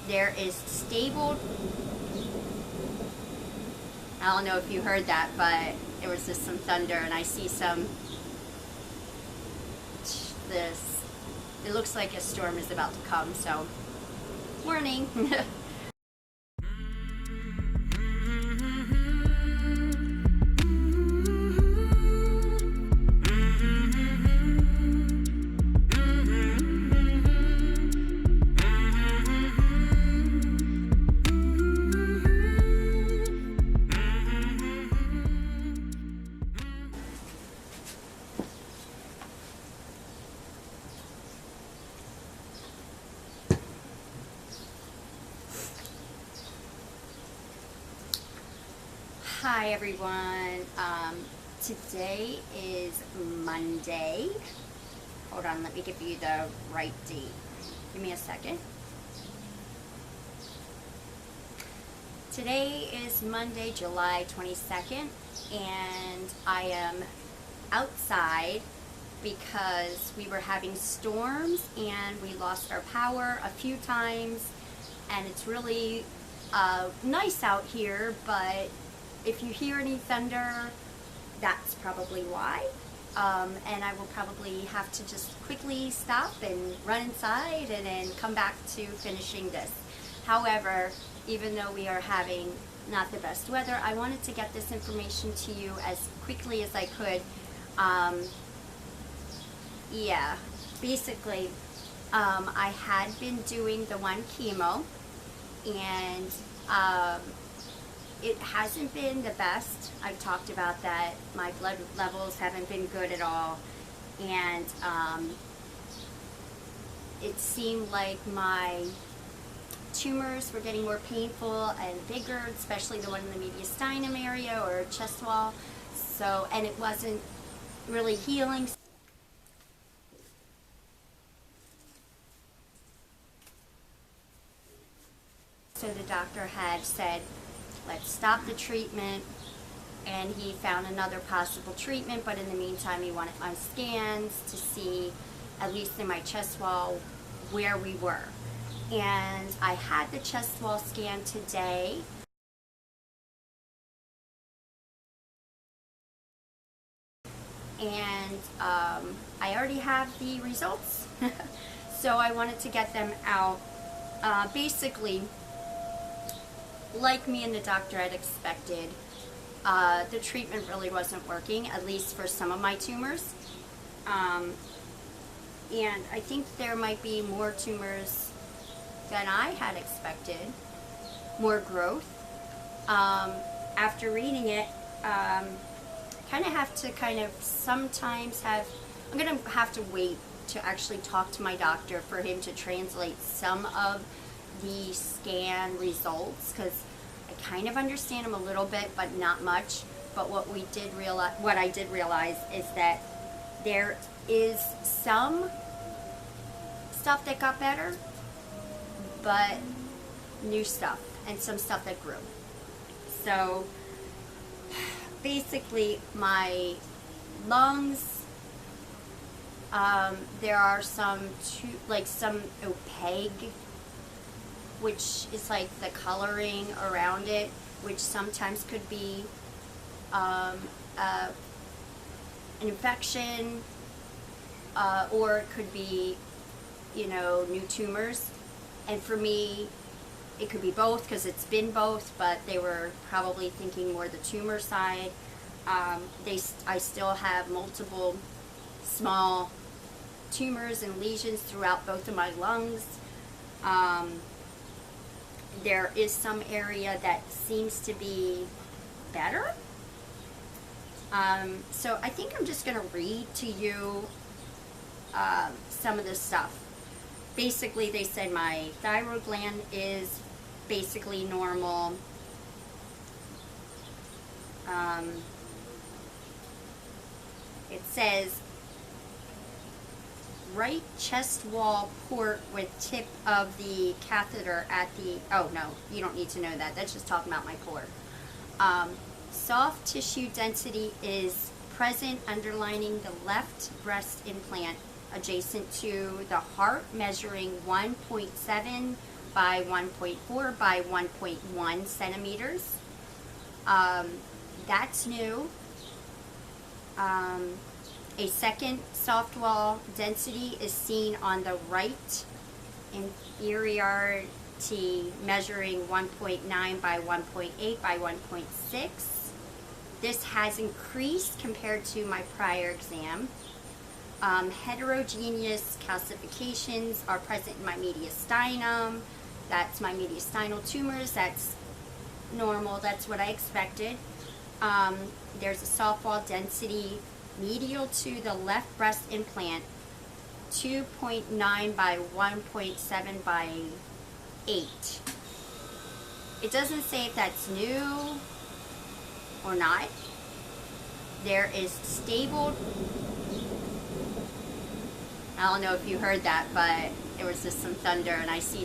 there is stable, I don't know if you heard that, but there was just some thunder, and I see it looks like a storm is about to come, so warning. Hi everyone, today is Monday. Hold on, let me give you the right date. Give me a second. Today is Monday, July 22nd, and I am outside because we were having storms and we lost our power a few times, and it's really nice out here, but if you hear any thunder, that's probably why. And I will probably have to just quickly stop and run inside and then come back to finishing this. However, even though we are having not the best weather, I wanted to get this information to you as quickly as I could. Yeah, basically, I had been doing the one chemo, and it hasn't been the best. I've talked about that. My blood levels haven't been good at all, and it seemed like my tumors were getting more painful and bigger, especially the one in the mediastinum area or chest wall. So, and it wasn't really healing. So the doctor had said, let's stop the treatment, and he found another possible treatment, but in the meantime he wanted my scans to see, at least in my chest wall, where we were. And I had the chest wall scan today. And I already have the results, so I wanted to get them out. Basically, like me and the doctor had expected, the treatment really wasn't working, at least for some of my tumors. And I think there might be more tumors than I had expected, more growth. After reading it, kind of have to sometimes I'm going to have to wait to actually talk to my doctor for him to translate some of the scan results, because I kind of understand them a little bit, but not much. But what I did realize is that there is some stuff that got better, but new stuff, and some stuff that grew. So basically, my lungs, there are some opaque, which is like the coloring around it, which sometimes could be an infection, or it could be, new tumors. And for me, it could be both, because it's been both, but they were probably thinking more the tumor side. I still have multiple small tumors and lesions throughout both of my lungs. There is some area that seems to be better. So I think I'm just going to read to you some of this stuff. Basically, they said my thyroid gland is basically normal. It says right chest wall port with tip of the catheter at the, oh no, you don't need to know that. That's just talking about my port. Soft tissue density is present underlining the left breast implant adjacent to the heart, measuring 1.7 by 1.4 by 1.1 centimeters. That's new. A second soft wall density is seen on the right inferiority, measuring 1.9 by 1.8 by 1.6. This has increased compared to my prior exam. Heterogeneous calcifications are present in my mediastinum. That's my mediastinal tumors. That's normal. That's what I expected. There's a soft wall density medial to the left breast implant, 2.9 by 1.7 by 8. It doesn't say if that's new or not. There is stable, I don't know if you heard that, but there was just some thunder, and I see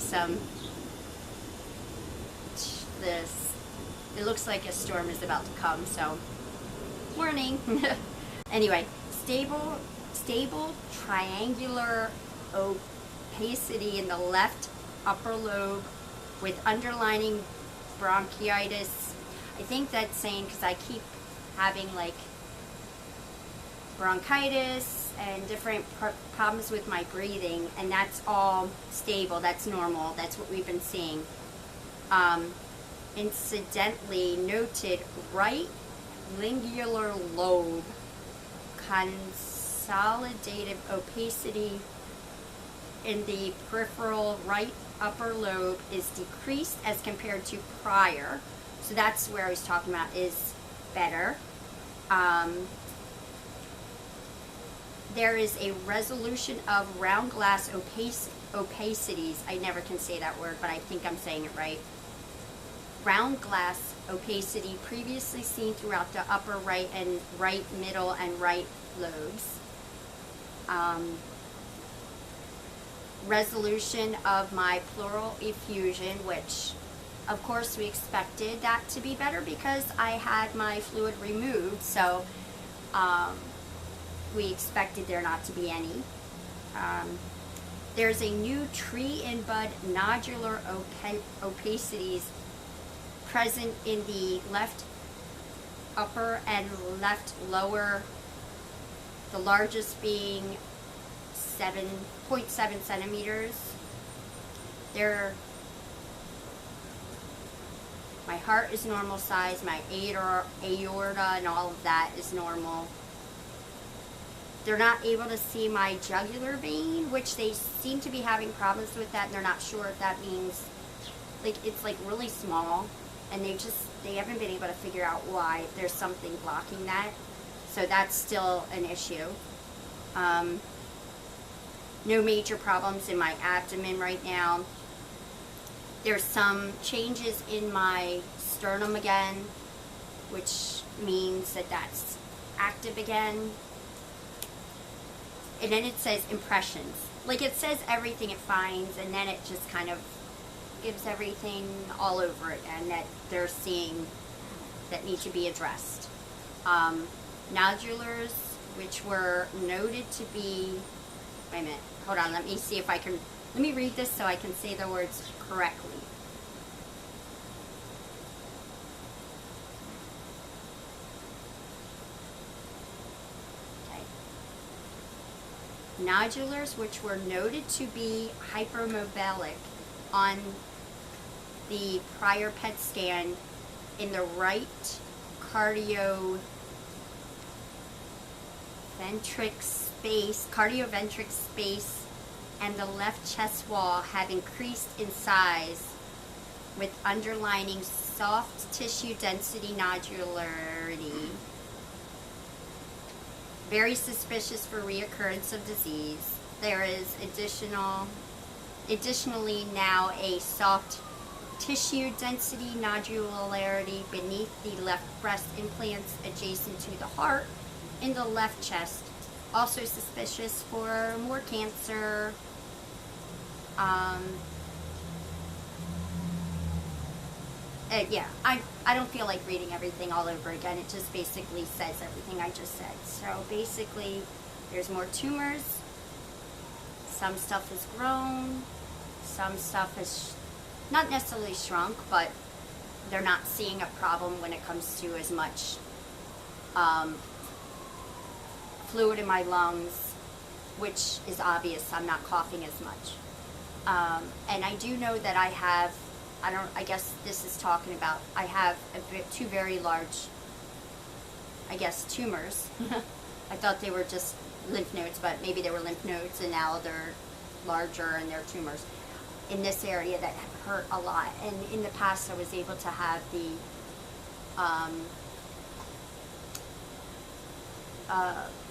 it looks like a storm is about to come, so warning. Anyway, stable triangular opacity in the left upper lobe with underlying bronchitis. I think that's saying, because I keep having like bronchitis and different problems with my breathing, and that's all stable. That's normal. That's what we've been seeing. Incidentally noted, right lingular lobe consolidative opacity in the peripheral right upper lobe is decreased as compared to prior. So that's where I was talking about is better. There is a resolution of round glass opacities. I never can say that word, but I think I'm saying it right. Round glass opacity previously seen throughout the upper right and right middle and right lobes. Resolution of my pleural effusion, which of course we expected that to be better because I had my fluid removed, so we expected there not to be any. There's a new tree in bud nodular opacities present in the left upper and left lower, the largest being 7.7 centimeters. My heart is normal size, my aorta and all of that is normal. They're not able to see my jugular vein, which they seem to be having problems with that, and they're not sure if that means, like, it's like really small, and they haven't been able to figure out why. There's something blocking that, so that's still an issue. No major problems in my abdomen right now. There's some changes in my sternum again, which means that that's active again. And then it says impressions. Like, it says everything it finds, and then it just kind of gives everything all over it, and that they're seeing that need to be addressed. Nodulars, which were noted to be, wait a minute, hold on, let me see if I can, let me read this so I can say the words correctly. Okay. Nodulars, which were noted to be hypermobile on the prior PET scan in the right cardioventric space and the left chest wall have increased in size with underlying soft tissue density nodularity. Very suspicious for reoccurrence of disease. There is additionally now a soft tissue density nodularity beneath the left breast implants adjacent to the heart in the left chest. Also suspicious for more cancer. Yeah, I don't feel like reading everything all over again. It just basically says everything I just said. So basically, there's more tumors. Some stuff has grown. Some stuff has not necessarily shrunk, but they're not seeing a problem when it comes to as much um, fluid in my lungs, which is obvious. I'm not coughing as much. And I do know that I have, I guess this is talking about, I have two very large, I guess, tumors. I thought they were just lymph nodes, but maybe they were lymph nodes, and now they're larger and they're tumors in this area that hurt a lot. And in the past, I was able to have the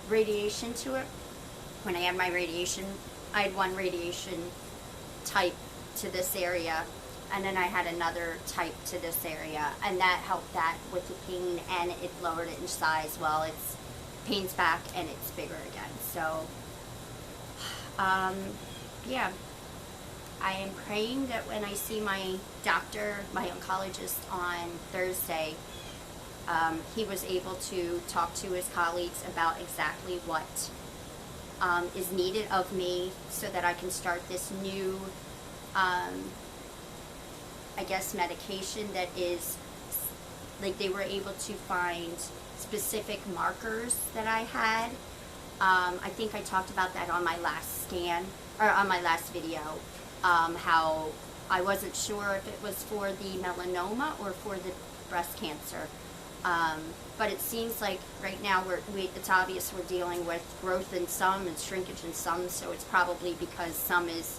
radiation to it. When I had my radiation, I had one radiation type to this area, and then I had another type to this area, and that helped that with the pain, and it lowered it in size. Well, it's pain's back and it's bigger again. So yeah, I am praying that when I see my doctor, my oncologist on Thursday, he was able to talk to his colleagues about exactly what is needed of me so that I can start this new, I guess, medication that is, like, they were able to find specific markers that I had. I think I talked about that on my last scan, or on my last video, how I wasn't sure if it was for the melanoma or for the breast cancer. But it seems like right now it's obvious we're dealing with growth in some and shrinkage in some, so it's probably because some is,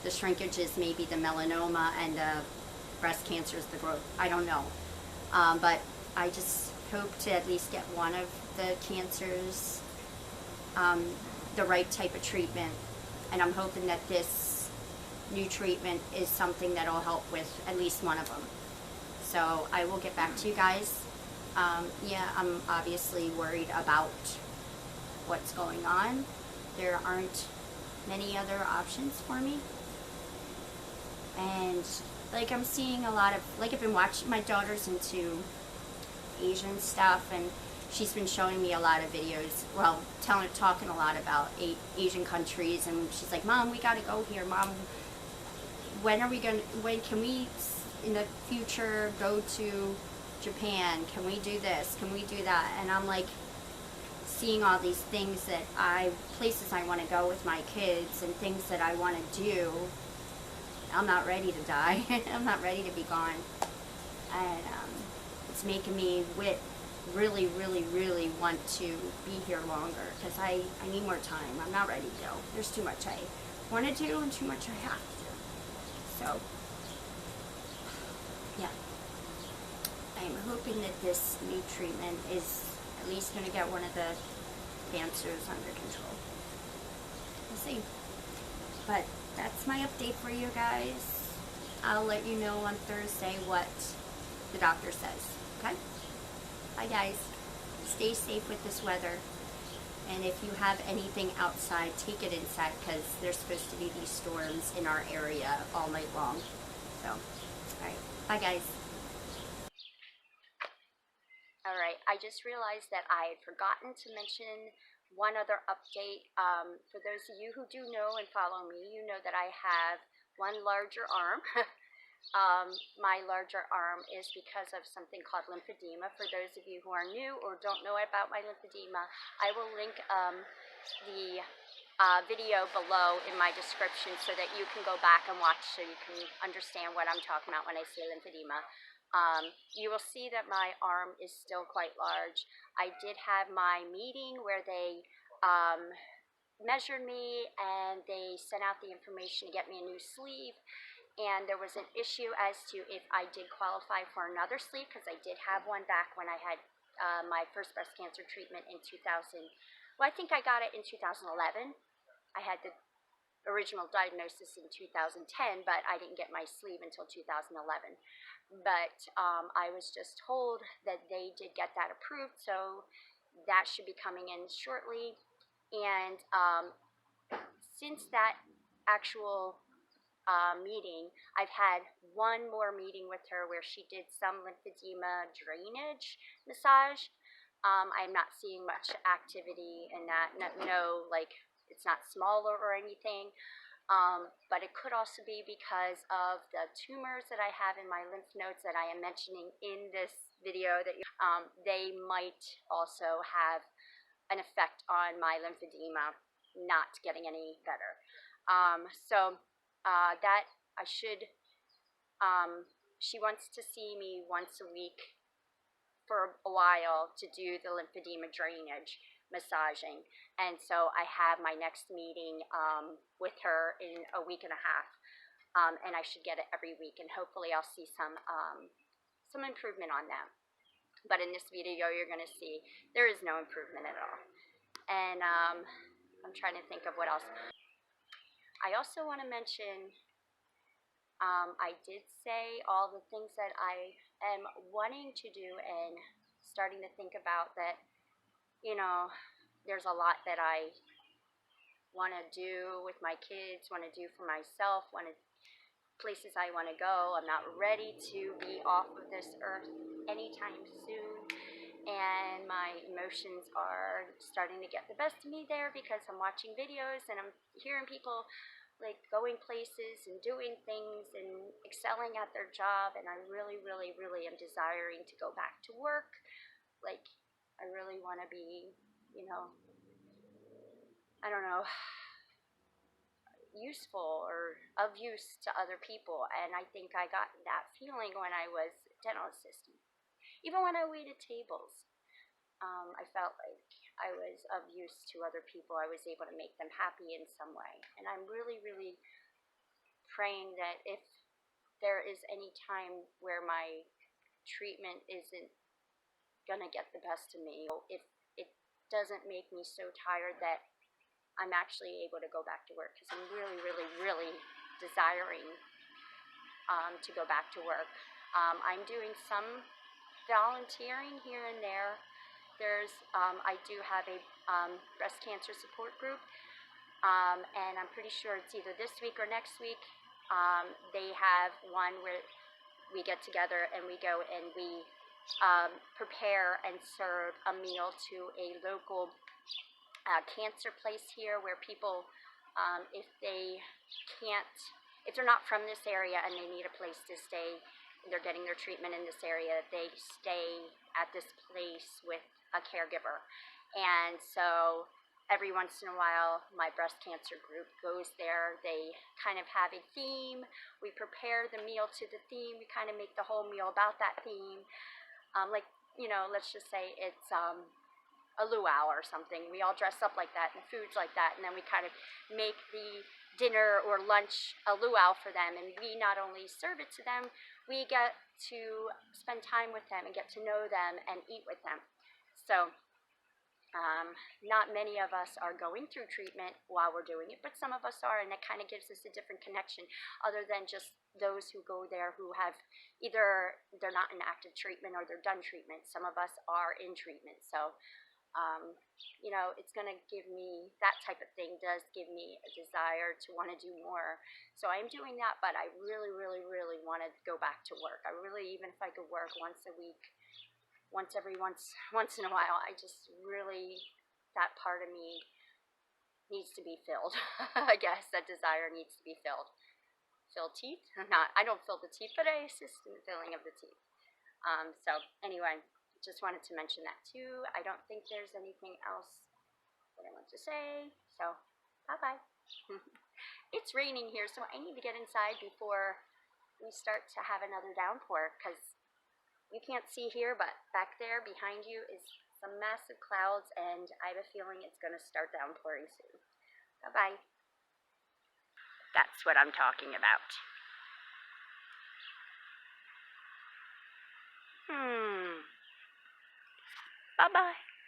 the shrinkage is maybe the melanoma and the breast cancer is the growth. I don't know. But I just hope to at least get one of the cancers the right type of treatment, and I'm hoping that this new treatment is something that will help with at least one of them. So I will get back to you guys. Yeah, I'm obviously worried about what's going on. There aren't many other options for me. And like, I'm seeing a lot of, like, I've been watching, my daughter's into Asian stuff, and she's been showing me a lot of videos, well, talking a lot about Asian countries, and she's like, Mom, we gotta go here. Mom, when can we in the future go to Japan? Can we do this? Can we do that? And I'm like, seeing all these things that places I want to go with my kids and things that I want to do. I'm not ready to die. I'm not ready to be gone. And it's making me really, really, really want to be here longer, because I need more time. I'm not ready to go. There's too much I want to do and too much I have to do. So, yeah. I'm hoping that this new treatment is at least going to get one of the cancers under control. We'll see. But that's my update for you guys. I'll let you know on Thursday what the doctor says. Okay? Bye, guys. Stay safe with this weather. And if you have anything outside, take it inside, because there's supposed to be these storms in our area all night long. So, alright. Bye, guys. Alright, I just realized that I had forgotten to mention one other update. For those of you who do know and follow me, you know that I have one larger arm. My larger arm is because of something called lymphedema. For those of you who are new or don't know about my lymphedema, I will link the video below in my description so that you can go back and watch, so you can understand what I'm talking about when I say lymphedema. You will see that my arm is still quite large. I did have my meeting where they measured me and they sent out the information to get me a new sleeve. And there was an issue as to if I did qualify for another sleeve, because I did have one back when I had my first breast cancer treatment in 2000. Well, I think I got it in 2011. I had the original diagnosis in 2010, but I didn't get my sleeve until 2011. But I was just told that they did get that approved, so that should be coming in shortly. And since that actual meeting, I've had one more meeting with her where she did some lymphedema drainage massage. I'm not seeing much activity in that. No, like, it's not smaller or anything. But it could also be because of the tumors that I have in my lymph nodes that I am mentioning in this video. That they might also have an effect on my lymphedema not getting any better. That I should, she wants to see me once a week for a while to do the lymphedema drainage massaging. And so I have my next meeting with her in a week and a half. And I should get it every week, and hopefully I'll see some improvement on that. But in this video, you're going to see there is no improvement at all. And I'm trying to think of what else. I also want to mention, I did say all the things that I am wanting to do and starting to think about that, you know, there's a lot that I want to do with my kids, want to do for myself, places I want to go. I'm not ready to be off of this earth anytime soon. And my emotions are starting to get the best of me there because I'm watching videos and I'm hearing people like going places and doing things and excelling at their job, and I really, really, really am desiring to go back to work. Like, I really want to be, you know, I don't know, useful or of use to other people, and I think I got that feeling when I was dental assistant. Even when I waited tables, I felt like I was of use to other people. I was able to make them happy in some way. And I'm really, really praying that if there is any time where my treatment isn't gonna get the best of me, if it doesn't make me so tired that I'm actually able to go back to work, because I'm really, really, really desiring to go back to work. I'm doing some volunteering here and there. I do have a breast cancer support group, and I'm pretty sure it's either this week or next week. They have one where we get together and we go and we prepare and serve a meal to a local cancer place here, where people, if they're not from this area and they need a place to stay, they're getting their treatment in this area, they stay at this place with a caregiver. And so every once in a while, my breast cancer group goes there. They kind of have a theme. We prepare the meal to the theme. We kind of make the whole meal about that theme. Like, you know, let's just say it's a luau or something. We all dress up like that and foods like that, and then we kind of make the dinner or lunch a luau for them, and we not only serve it to them, we get to spend time with them and get to know them and eat with them. So not many of us are going through treatment while we're doing it, but some of us are, and that kind of gives us a different connection other than just those who go there who have either they're not in active treatment or they're done treatment. Some of us are in treatment. So you know, it's going to give me, that type of thing does give me a desire to want to do more. So I'm doing that, but I really, really, really want to go back to work. I really, even if I could work once a week, once in a while, I just really, that part of me needs to be filled. I guess that desire needs to be filled. Fill teeth? I don't fill the teeth, but I assist in the filling of the teeth. So anyway, just wanted to mention that too. I don't think there's anything else that I want to say. So, bye-bye. It's raining here, so I need to get inside before we start to have another downpour, because you can't see here, but back there behind you is some massive clouds, and I have a feeling it's going to start downpouring soon. Bye-bye. That's what I'm talking about. Bye-bye.